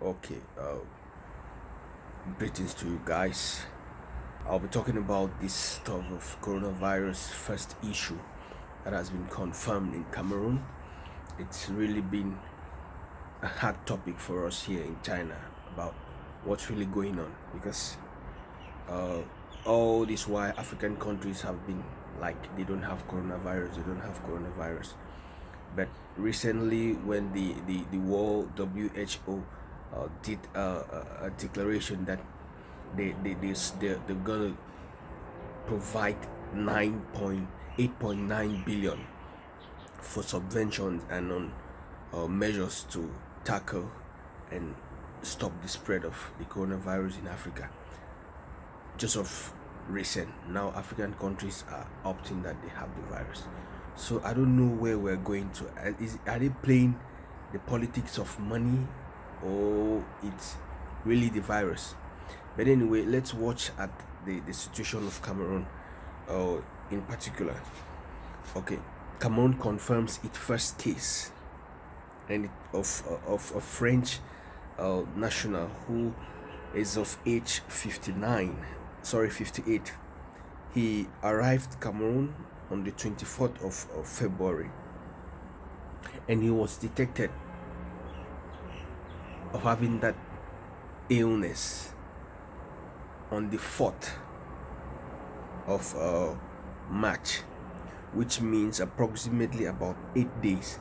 Okay, greetings to you guys. I'll be talking about this stuff of coronavirus first issue that has been confirmed in Cameroon. It's really been a hard topic for us here in China about what's really going on because uh, all this while African countries have been like they don't have coronavirus. But recently, when the World WHO did a declaration that they're gonna provide 8.9 billion for subventions and on measures to tackle and stop the spread of the coronavirus in Africa. Just of recent, now African countries are opting that they have the virus. So I don't know where we're going to. Are they playing the politics of money, or it's really the virus? But anyway, let's watch at the situation of Cameroon, in particular. Okay, Cameroon confirms its first case, and of a French national who is of age 58. He arrived Cameroon on the 24th of February, and he was detected of having that illness on the 4th of March, which means approximately about 8 days.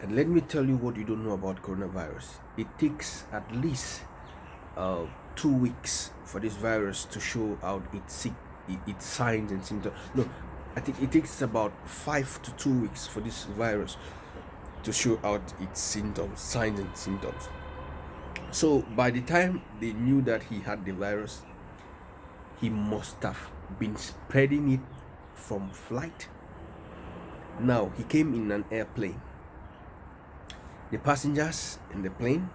And let me tell you what you don't know about coronavirus. It takes at least 2 weeks for this virus to show out its signs and symptoms. No, I think it takes about 5 to 2 weeks for this virus to show out its signs and symptoms. So by the time they knew that he had the virus, he must have been spreading it from flight. Now he came in an airplane. The passengers in the plane,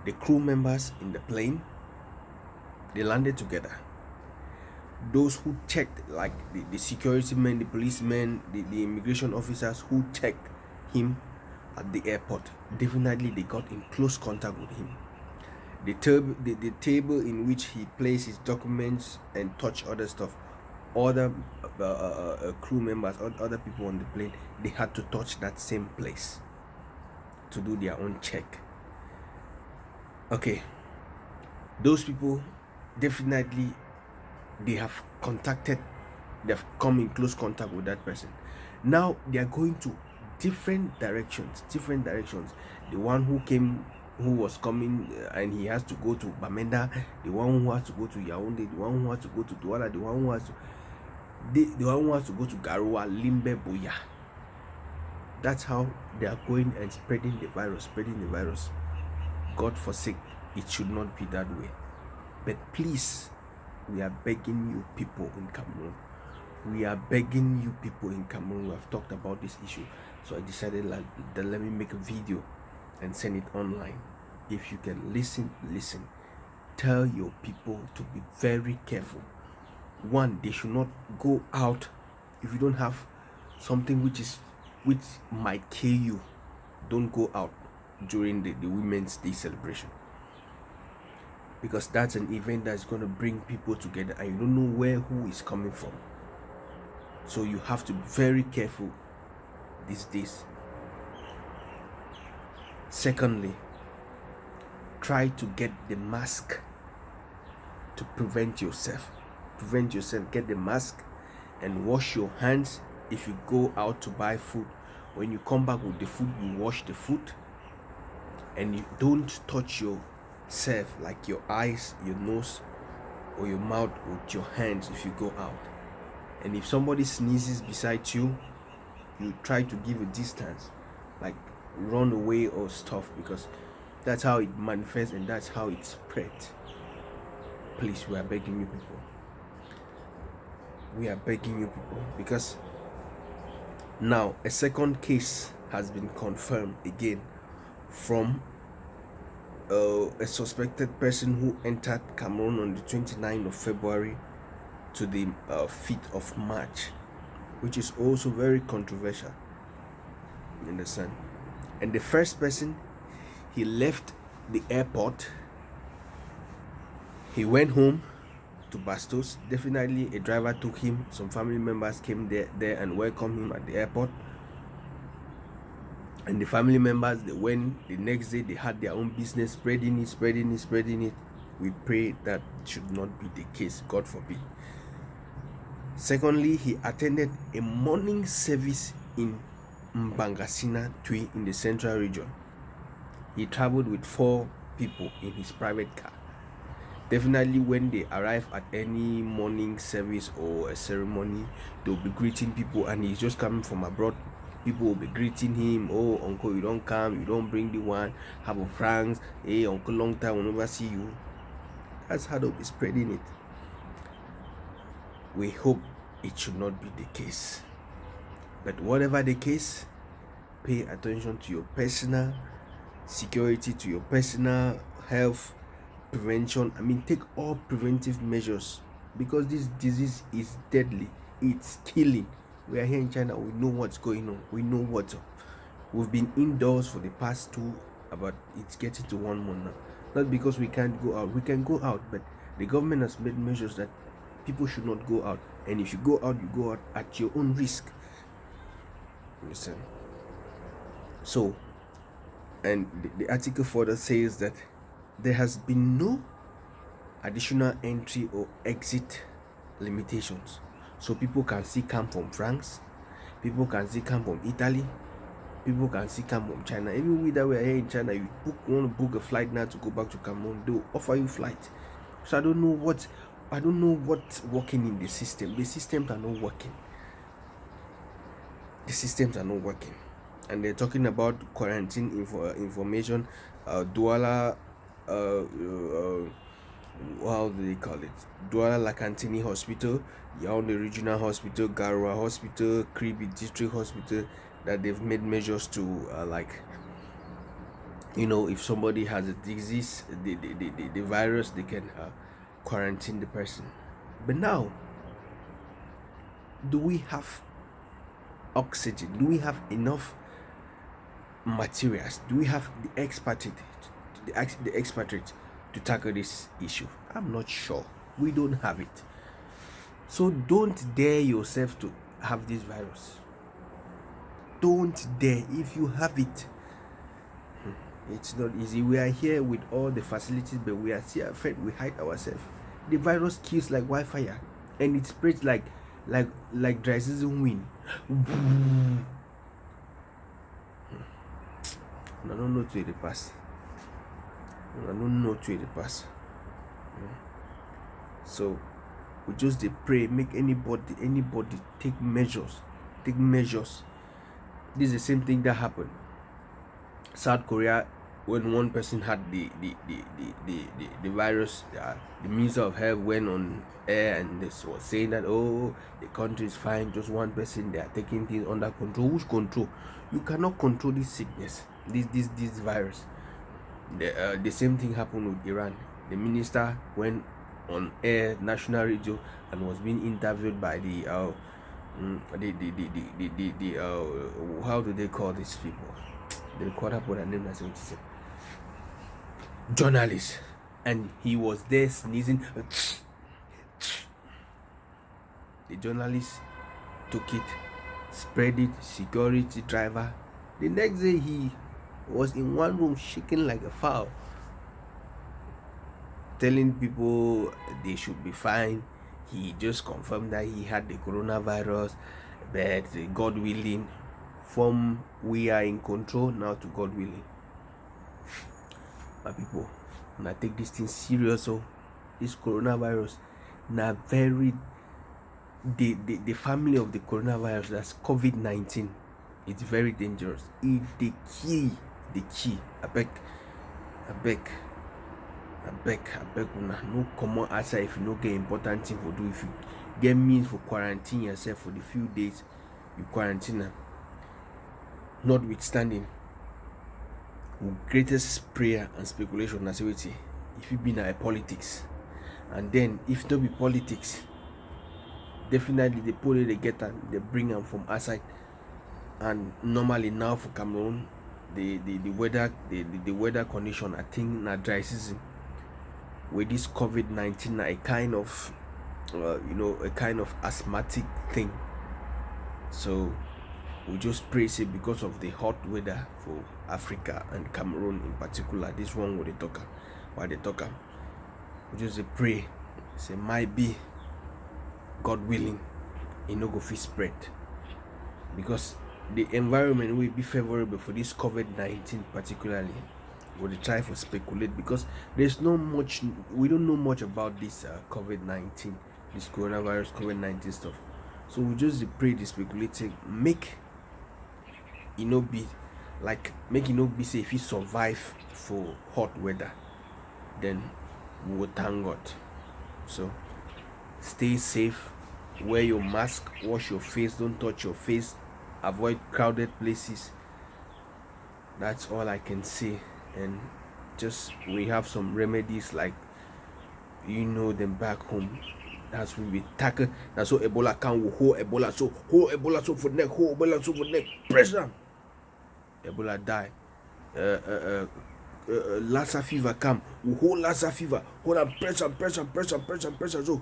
the crew members in the plane, they landed together. Those who checked, like the security men, the policemen, the immigration officers who checked him at the airport, definitely they got in close contact with him. The table in which he placed his documents and touched other stuff, other crew members, other people on the plane, they had to touch that same place to do their own check. Okay, those people definitely they've come in close contact with that person. Now they are going to different directions. The one who was coming and he has to go to Bamenda, the one who has to go to Yaoundé, the one who has to go to Douala, the one who has to go to Garoua, Limbe, Boya. That's how they are going and spreading the virus. God forsake, it should not be that way. But please, we are begging you people in Cameroon. We have talked about this issue. So I decided that let me make a video and send it online. If you can listen. Tell your people to be very careful. One, they should not go out if you don't have something which might kill you. Don't go out during the Women's Day celebration, because that's an event that's going to bring people together and you don't know who is coming from. So you have to be very careful these days. Secondly, try to get the mask to prevent yourself. Get the mask and wash your hands. If you go out to buy food, when you come back with the food, you wash the food, and you don't touch yourself, like your eyes, your nose, or your mouth with your hands if you go out. And if somebody sneezes beside you, you try to give a distance, like run away or stuff, because that's how it manifests and that's how it spreads. Please, we are begging you people. Because now a second case has been confirmed again from a suspected person who entered Cameroon on the 29th of February to the 5th of March, which is also very controversial. You understand? And the first person, he left the airport. He went home to Bastos. Definitely a driver took him. Some family members came there and welcomed him at the airport. And the family members, they went the next day, they had their own business, spreading it. We pray that should not be the case, God forbid. Secondly, he attended a morning service in Mbangasina Twi in the central region. He traveled with 4 people in his private car. Definitely when they arrive at any morning service or a ceremony, they'll be greeting people, and he's just coming from abroad. People will be greeting him. Oh, uncle, you don't come, you don't bring the one. Have a francs. Hey, uncle, long time, we'll never see you. That's how they'll be spreading it. We hope it should not be the case. But whatever the case, pay attention to your personal security, to your personal health, prevention. Take all preventive measures, because this disease is deadly. It's killing. We are here in China. We know what's going on. We know what's up. We've been indoors for the past 2, about it's getting to 1 month now. Not because we can't go out. We can go out, but the government has made measures that people should not go out. And if you go out, you go out at your own risk. Listen. So, and the article further says that there has been no additional entry or exit limitations. So people can still come from France, people can still come from Italy, people can still come from China. Even we that were here in China, you want to book a flight now to go back to Cameroon, they'll offer you flight. So I don't know what's working in the system. The systems are not working. And they're talking about quarantine information, Douala, how do they call it? Douala Lakantini Hospital, Yaoundé Regional Hospital, Garoua Hospital, Kribi District Hospital, that they've made measures to if somebody has a disease, the virus, they can quarantine the person. But now, do we have oxygen? Do we have enough materials? Do we have the expertise to tackle this issue? I'm not sure. We don't have it. So don't dare yourself to have this virus. Don't dare. If you have it, it's not easy. We are here with all the facilities, but we are still afraid. We hide ourselves. The virus kills like wildfire, and it spreads like dry season wind. I don't know to the past. So we just pray, make anybody take measures. This is the same thing that happened South Korea when one person had the virus. The Minister of Health went on air and this was saying that the country is fine, just one person, they are taking things under control. Which control? You cannot control this sickness, this virus. The same thing happened with Iran. The minister went on air, national radio, and was being interviewed by the how do they call these people? They call up with a name, that's what he said. Journalists, and he was there sneezing. The journalist took it, spread it. Security driver. The next day he was in one room shaking like a fowl, telling people they should be fine. He just confirmed that he had the coronavirus, but God willing, from we are in control now to God willing. My people, and I take this thing serious. So this coronavirus, now very the family of the coronavirus, that's COVID-19, it's very dangerous. It's the key. I beg una no come on outside if you no get important thing for do. If you get means for quarantine yourself for the few days you quarantine. Notwithstanding, greatest prayer and speculation as if you be in politics, and then if not be politics, definitely the police they get and they bring them from outside. And normally now for Cameroon, the weather the weather condition. I think na dry season with this COVID-19, a kind of a kind of asthmatic thing. So we just pray say because of the hot weather for Africa and Cameroon in particular, this one with the talker, while the talker, we just pray say might be God willing it no go fit spread, because the environment will be favorable for this COVID-19 particularly. We'll try to speculate because there's no much, we don't know much about this COVID-19, this coronavirus COVID-19 stuff. So we just pray, the speculating, make it no be like, make it no be say if he survive for hot weather, then we will thank God. So stay safe, wear your mask, wash your face, don't touch your face, avoid crowded places. That's all I can say. And just we have some remedies, like them back home. That's when we tackle. That's so Ebola can hold Ebola, so hold Ebola so for neck, hold Ebola so for neck, press down. Ebola die. Lassa fever come, we hold Lassa fever, hold and pressure, so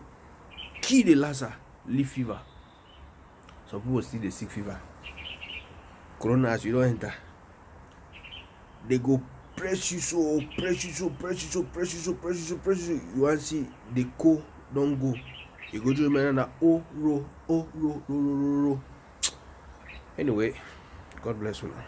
kill the Lassa, leave fever. Some people still the sick fever. Corona, as you don't enter, they go press you so. You want to see the co don't go. You go to remember that ro. Anyway, God bless you now.